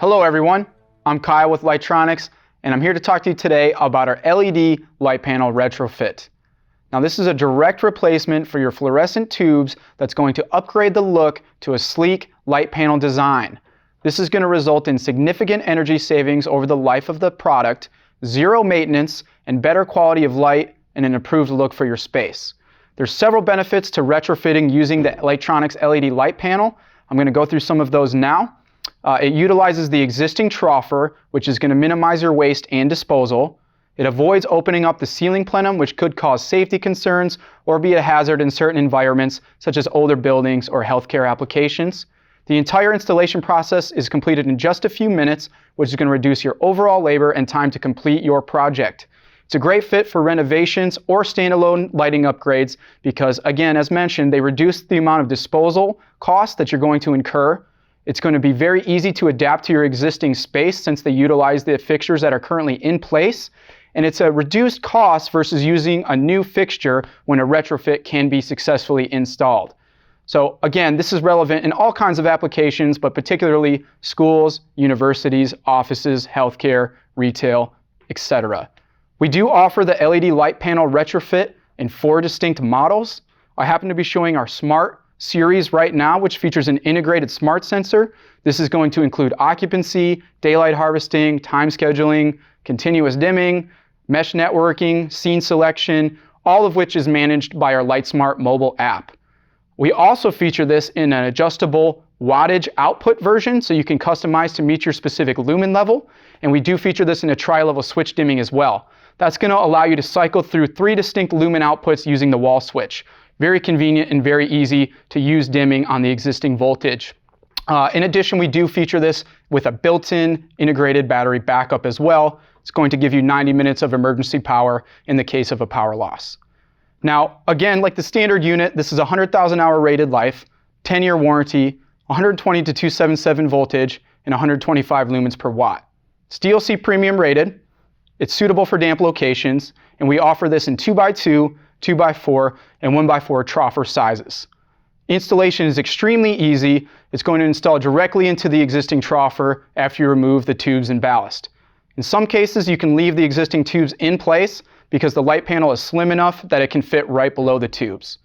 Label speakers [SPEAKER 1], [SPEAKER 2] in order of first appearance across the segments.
[SPEAKER 1] Hello everyone, I'm Kyle with Lightronics, and I'm here to talk to you today about our LED Light Panel Retrofit. Now this is a direct replacement for your fluorescent tubes that's going to upgrade the look to a sleek light panel design. This is going to result in significant energy savings over the life of the product, zero maintenance, and better quality of light and an improved look for your space. There's several benefits to retrofitting using the Lightronics LED light panel. I'm going to go through some of those now. It utilizes the existing troffer, which is going to minimize your waste and disposal. It avoids opening up the ceiling plenum, which could cause safety concerns or be a hazard in certain environments, such as older buildings or healthcare applications. The entire installation process is completed in just a few minutes, which is going to reduce your overall labor and time to complete your project. It's a great fit for renovations or standalone lighting upgrades because, again, as mentioned, they reduce the amount of disposal costs that you're going to incur. It's going to be very easy to adapt to your existing space since they utilize the fixtures that are currently in place. And it's a reduced cost versus using a new fixture when a retrofit can be successfully installed. So again, this is relevant in all kinds of applications, but particularly schools, universities, offices, healthcare, retail, etc. We do offer the LED light panel retrofit in 4 distinct models. I happen to be showing our Smart series right now, which features an integrated smart sensor. This is going to include occupancy, daylight harvesting, time scheduling, continuous dimming, mesh networking, scene selection, all of which is managed by our LightSmart mobile app. We also feature this in an adjustable wattage output version, so you can customize to meet your specific lumen level. And we do feature this in a tri-level switch dimming as well. That's going to allow you to cycle through 3 distinct lumen outputs using the wall switch. Very convenient and very easy to use dimming on the existing voltage. In addition, we do feature this with a built-in integrated battery backup as well. It's going to give you 90 minutes of emergency power in the case of a power loss. Now, again, like the standard unit, this is a 100,000 hour rated life, 10-year warranty, 120 to 277 voltage, and 125 lumens per watt. It's DLC premium rated. It's suitable for damp locations, and we offer this in 2x2, 2x4, and 1x4 troffer sizes. Installation is extremely easy. It's going to install directly into the existing troffer after you remove the tubes and ballast. In some cases, you can leave the existing tubes in place because the light panel is slim enough that it can fit right below the tubes.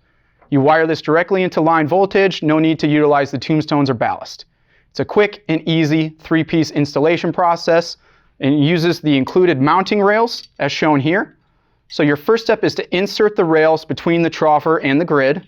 [SPEAKER 1] You wire this directly into line voltage, no need to utilize the tombstones or ballast. It's a quick and easy 3-piece installation process and uses the included mounting rails as shown here. So your first step is to insert the rails between the troffer and the grid,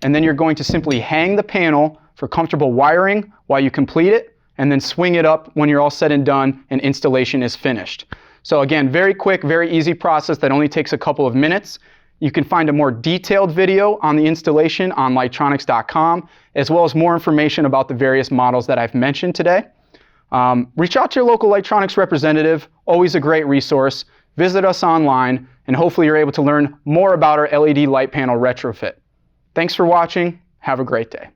[SPEAKER 1] and then you're going to simply hang the panel for comfortable wiring while you complete it, and then swing it up when you're all said and done and installation is finished. So again, very quick, very easy process that only takes a couple of minutes. You can find a more detailed video on the installation on lightronics.com, as well as more information about the various models that I've mentioned today. Reach out to your local Lightronics representative, always a great resource. Visit us online, and hopefully you're able to learn more about our LED light panel retrofit. Thanks for watching. Have a great day.